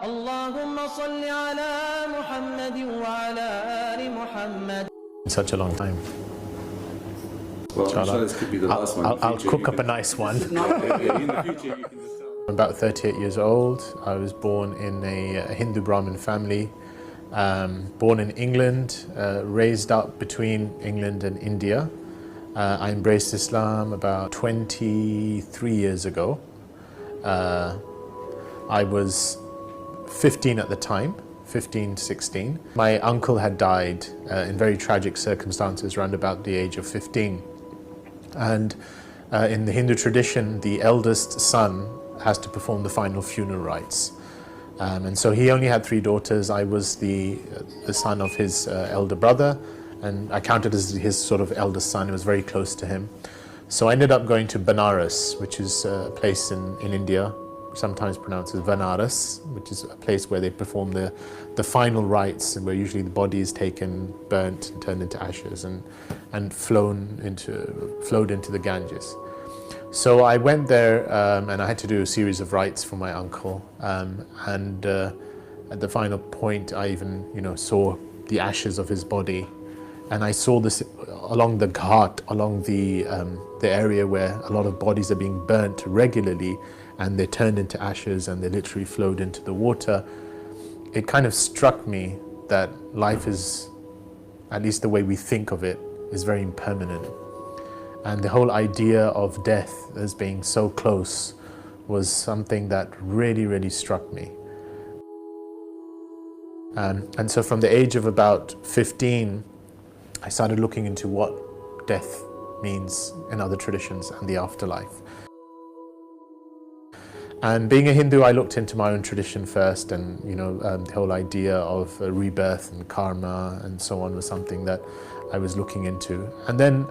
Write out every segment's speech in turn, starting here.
اللهم صل على محمد وعلى آل محمد. Such a long time. Well, I'm sure this could be the last one. I'll cook up a nice one. In the future, you can just tell. I'm about 38 years old. I was born in a Hindu Brahmin family. Born in England, raised up between England and India. I embraced Islam about 23 years ago. I was 15 at the time, 15, 16. My uncle had died in very tragic circumstances around about the age of 15. And in the Hindu tradition, the eldest son has to perform the final funeral rites. And so he only had 3 daughters. I was the son of his elder brother, and I counted as his sort of eldest son. It was very close to him. So I ended up going to Benares, which is a place in India, sometimes pronounced as Benares, which is a place where they perform the final rites, and where usually the body is taken, burnt, and turned into ashes, and flowed into the Ganges. So I went there, and I had to do a series of rites for my uncle. At the final point, I even saw the ashes of his body, and I saw this along the ghat, along the area where a lot of bodies are being burnt regularly, and they turned into ashes and they literally flowed into the water. It kind of struck me that life is, at least the way we think of it, is very impermanent. And the whole idea of death as being so close was something that really, really struck me. And so from the age of about 15, I started looking into what death means in other traditions and the afterlife. And being a Hindu, I looked into my own tradition first, and the whole idea of rebirth and karma and so on was something that I was looking into. And then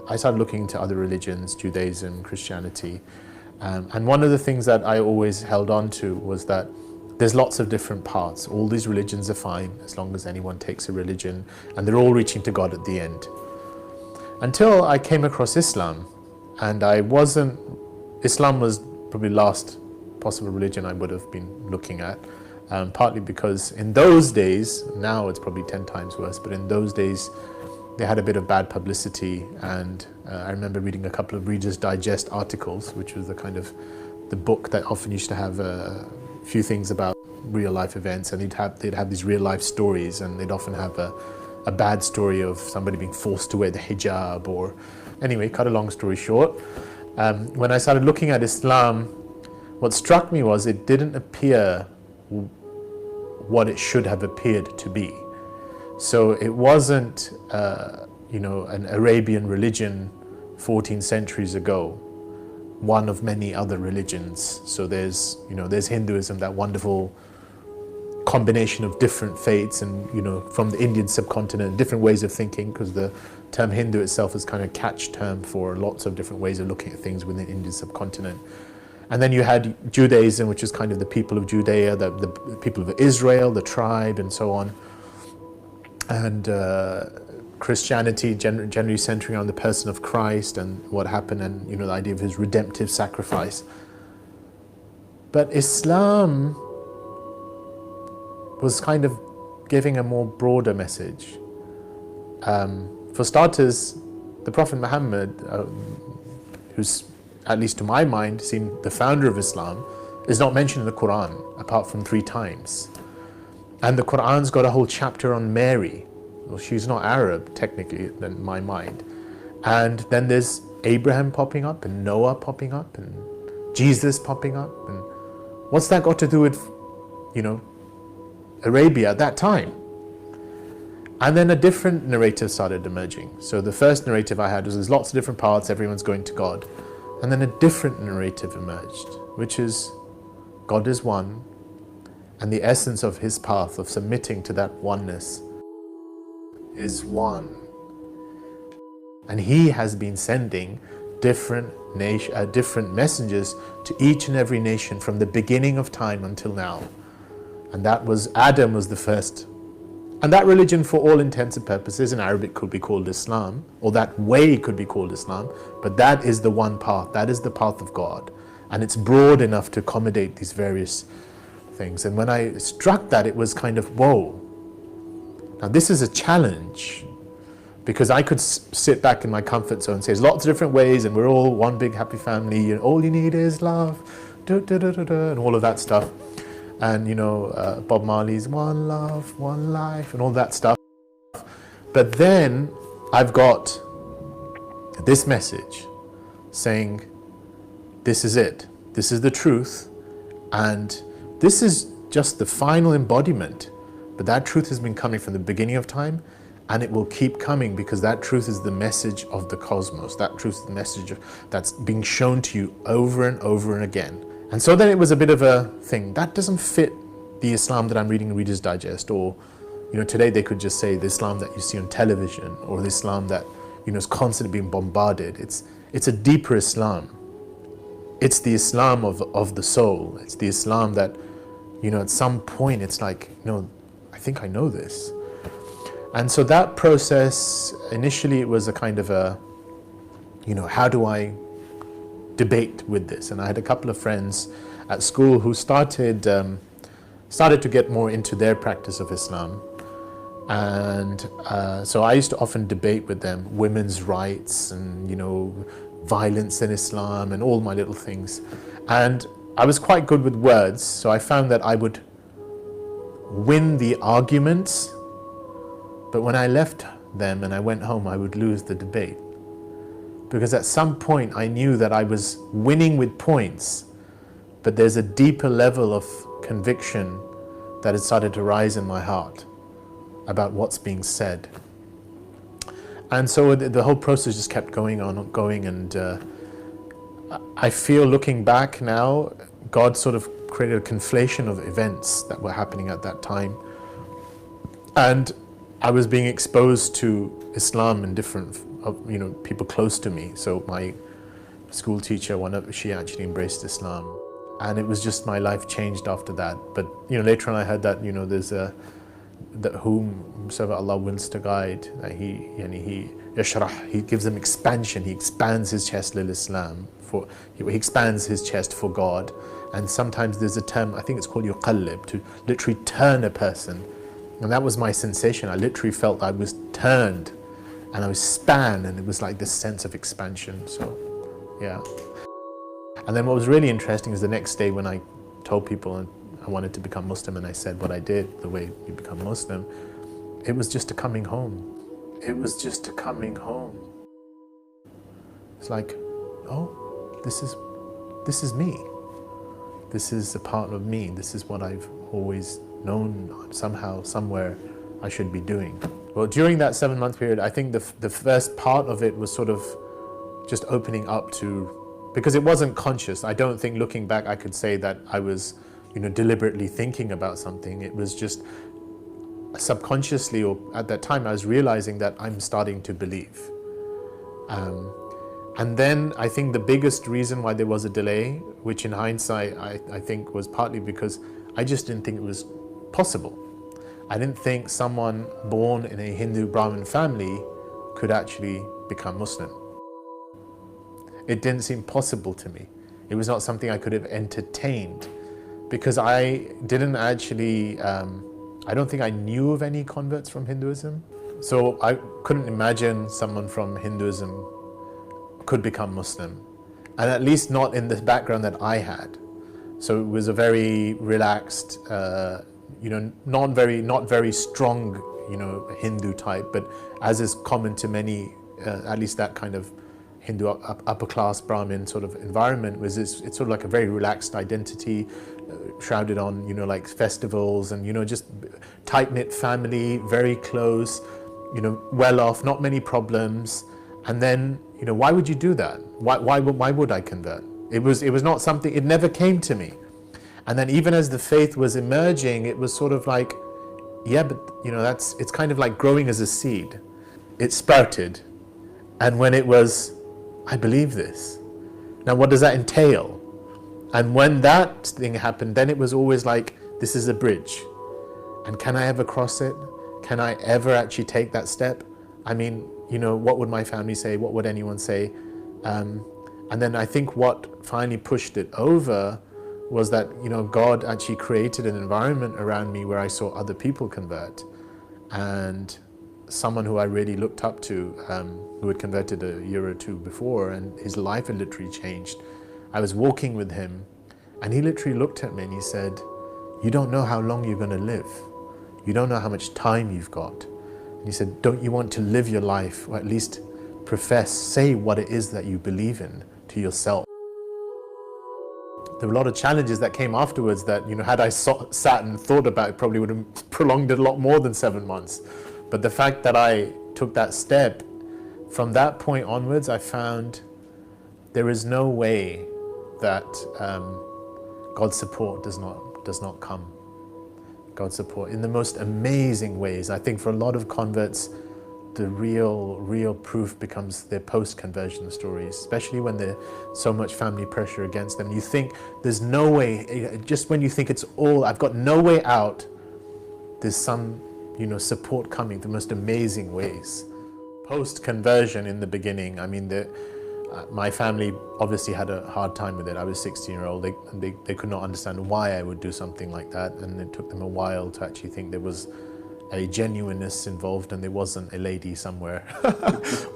I started looking into other religions, Judaism, Christianity. And one of the things that I always held on to was that there's lots of different paths. All these religions are fine as long as anyone takes a religion, and they're all reaching to God at the end. Until I came across Islam, and Islam was probably the last possible religion I would have been looking at, partly because in those days, now it's probably 10 times worse, but in those days they had a bit of bad publicity, and I remember reading a couple of Reader's Digest articles, which was the book that often used to have a few things about real life events, and they'd have these real life stories, and they'd often have a bad story of somebody being forced to wear the hijab, or anyway, cut a long story short. When I started looking at Islam, what struck me was it didn't appear what it should have appeared to be. So it wasn't, an Arabian religion 14 centuries ago, one of many other religions. So there's Hinduism, that wonderful combination of different faiths, and from the Indian subcontinent, different ways of thinking, because the term Hindu itself is kind of a catch term for lots of different ways of looking at things within the Indian subcontinent. And then you had Judaism, which is kind of the people of Judea, the people of Israel, the tribe, and so on. And Christianity generally centering on the person of Christ and what happened, and the idea of his redemptive sacrifice. But Islam was kind of giving a more broader message. For starters, the Prophet Muhammad, who's, at least to my mind, seemed the founder of Islam, is not mentioned in the Quran apart from 3 times. And the Quran's got a whole chapter on Mary. Well, she's not Arab, technically, in my mind. And then there's Abraham popping up, and Noah popping up, and Jesus popping up. And what's that got to do with, Arabia at that time? And then a different narrative started emerging. So the first narrative I had was there's lots of different paths, everyone's going to God. And then a different narrative emerged, which is God is one, and the essence of his path of submitting to that oneness is one. And he has been sending different messengers to each and every nation from the beginning of time until now. And that was, Adam was the first. And that religion, for all intents and purposes, in Arabic could be called Islam, or that way could be called Islam, but that is the one path, that is the path of God. And it's broad enough to accommodate these various things. And when I struck that, it was kind of, whoa. Now this is a challenge, because I could sit back in my comfort zone and say there's lots of different ways and we're all one big happy family and all you need is love, and all of that stuff. And Bob Marley's one love, one life, and all that stuff. But then I've got this message saying, this is it. This is the truth. And this is just the final embodiment. But that truth has been coming from the beginning of time, and it will keep coming, because that truth is the message of the cosmos. That truth is the message that's being shown to you over and over and again. And so then it was a bit of a thing. That doesn't fit the Islam that I'm reading in Reader's Digest, or today they could just say the Islam that you see on television, or the Islam that is constantly being bombarded. It's a deeper Islam. It's the Islam of the soul. It's the Islam that at some point it's like, I think I know this. And so that process, initially it was a kind of a, how do I debate with this? And I had a couple of friends at school who started to get more into their practice of Islam. And so I used to often debate with them women's rights and, violence in Islam and all my little things. And I was quite good with words, so I found that I would win the arguments, but when I left them and I went home, I would lose the debate. Because at some point I knew that I was winning with points, but there's a deeper level of conviction that had started to rise in my heart about what's being said. And so the whole process just kept going, and I feel, looking back now, God sort of created a conflation of events that were happening at that time. And I was being exposed to Islam in different, people close to me. So my school teacher, she actually embraced Islam. And it was just, my life changed after that. But later on I heard that there's that whomsoever Allah wills to guide, that He yashrah, He gives them expansion. He expands His chest lil Islam, He expands His chest for God. And sometimes there's a term, I think it's called yuqallib, to literally turn a person. And that was my sensation. I literally felt I was turned and I was span, and it was like this sense of expansion. So yeah. And then what was really interesting is the next day when I told people I wanted to become Muslim, and I said what I did, the way you become Muslim, it was just a coming home. It was just a coming home. It's like, oh, this is me. This is a part of me. This is what I've always known somehow, somewhere I should be doing. Well, during that 7-month period, I think the first part of it was sort of just opening up to, because it wasn't conscious. I don't think, looking back, I could say that I was deliberately thinking about something. It was just subconsciously, or at that time, I was realizing that I'm starting to believe. And then I think the biggest reason why there was a delay, which in hindsight I think was partly because I just didn't think it was possible. I didn't think someone born in a Hindu Brahmin family could actually become Muslim. It didn't seem possible to me. It was not something I could have entertained, because I didn't actually, I don't think I knew of any converts from Hinduism. So I couldn't imagine someone from Hinduism could become Muslim, and at least not in the background that I had. So it was a very relaxed, not very strong, Hindu type, but as is common to many, at least that kind of Hindu upper class Brahmin sort of environment, it's sort of like a very relaxed identity, shrouded on, like festivals and, just tight-knit family, very close, well off, not many problems. And then, why would you do that? Why would I convert? It was not something, it never came to me. And then even as the faith was emerging, it was sort of like, yeah, but it's kind of like growing as a seed. It sprouted. And when it was, I believe this. Now what does that entail? And when that thing happened, then it was always like, this is a bridge. And can I ever cross it? Can I ever actually take that step? I mean, what would my family say? What would anyone say? And then I think what finally pushed it over was that, you know, God actually created an environment around me where I saw other people convert. And someone who I really looked up to, who had converted a year or two before, and his life had literally changed. I was walking with him, and he literally looked at me and he said, "You don't know how long you're going to live. You don't know how much time you've got." And he said, "Don't you want to live your life, or at least profess, say what it is that you believe in to yourself?" There were a lot of challenges that came afterwards that, you know, had I sat and thought about it, probably would have prolonged it a lot more than 7 months. But the fact that I took that step, from that point onwards, I found there is no way that God's support does not come. God's support in the most amazing ways. I think for a lot of converts, the real proof becomes their post-conversion stories, especially when there's so much family pressure against them. You think there's no way, just when you think it's all, I've got no way out, there's some, you know, support coming the most amazing ways. Post-conversion in the beginning, I mean, my family obviously had a hard time with it. I was 16-year-old. They could not understand why I would do something like that, and it took them a while to actually think there was a genuineness involved and there wasn't a lady somewhere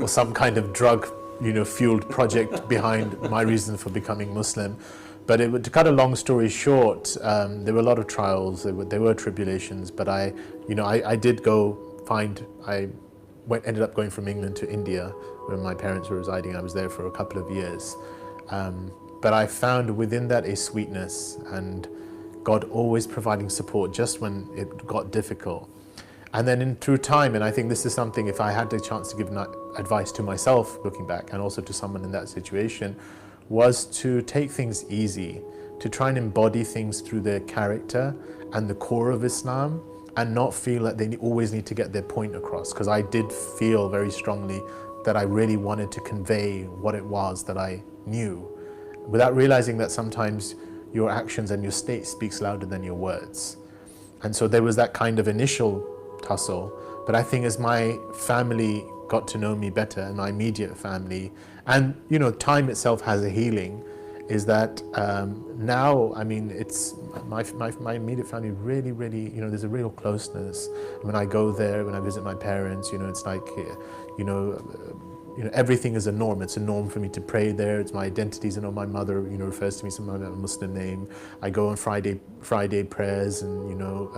or some kind of drug, you know, fueled project behind my reason for becoming Muslim. But to cut a long story short, there were a lot of trials, there were tribulations, but I did ended up going from England to India where my parents were residing. I was there for a couple of years. But I found within that a sweetness, and God always providing support just when it got difficult. And then through time, and I think this is something, if I had the chance to give advice to myself looking back, and also to someone in that situation, was to take things easy, to try and embody things through their character and the core of Islam, and not feel that they always need to get their point across. Because I did feel very strongly that I really wanted to convey what it was that I knew, without realizing that sometimes your actions and your state speaks louder than your words. And so there was that kind of initial tussle, but I think as my family got to know me better, and my immediate family, and, you know, time itself has a healing, is that now, I mean, it's my immediate family really, you know, there's a real closeness. When I go there, when I visit my parents, you know, it's like, you know, everything is a norm. It's a norm for me to pray there. It's my identity. You know, my mother, you know, refers to me somehow by a Muslim name. I go on Friday prayers, and, you know,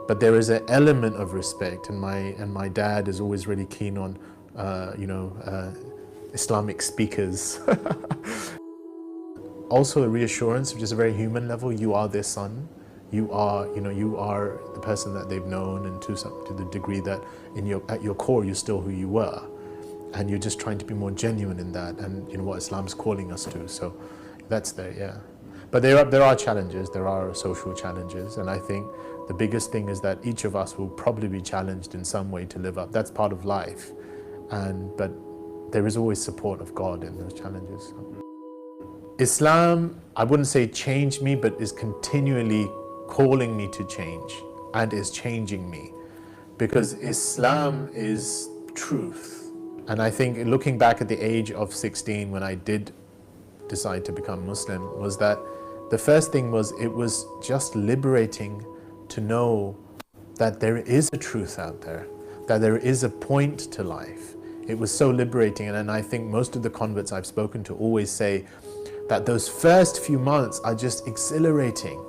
but there is an element of respect, and my dad is always really keen on, you know, Islamic speakers. Also a reassurance, which is a very human level. You are their son. You are, you know, you are the person that they've known, and to the degree that at your core you're still who you were, and you're just trying to be more genuine in that, and, you know, what Islam's calling us to. So that's there, yeah. But there are challenges. There are social challenges, and I think the biggest thing is that each of us will probably be challenged in some way to live up. That's part of life, but there is always support of God in those challenges. Islam, I wouldn't say changed me, but is continually calling me to change, and is changing me, because Islam is truth. And I think looking back at the age of 16 when I did decide to become Muslim, was that the first thing was, it was just liberating to know that there is a truth out there, that there is a point to life. It was so liberating, and I think most of the converts I've spoken to always say that those first few months are just exhilarating,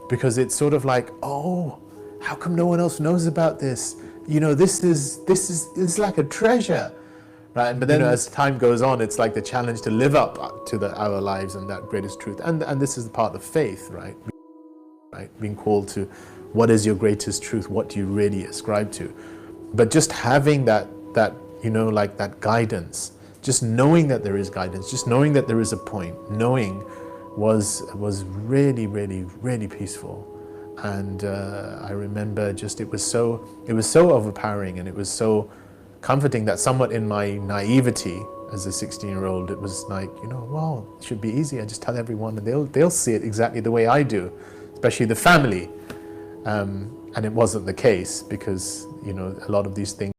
because it's sort of like, oh, how come no one else knows about this? You know, this is like a treasure, right? But then, you know, as time goes on, it's like the challenge to live up to our lives and that greatest truth. And this is the part of faith, right? Being called to, what is your greatest truth? What do you really ascribe to? But just having that you know, like that guidance, just knowing that there is guidance, just knowing that there is a point, knowing was really, really, really peaceful. And I remember just, it was so overpowering, and it was so comforting that somewhat in my naivety as a 16-year-old, it was like, you know, well, it should be easy. I just tell everyone, and they'll see it exactly the way I do, especially the family. And it wasn't the case, because, you know, a lot of these things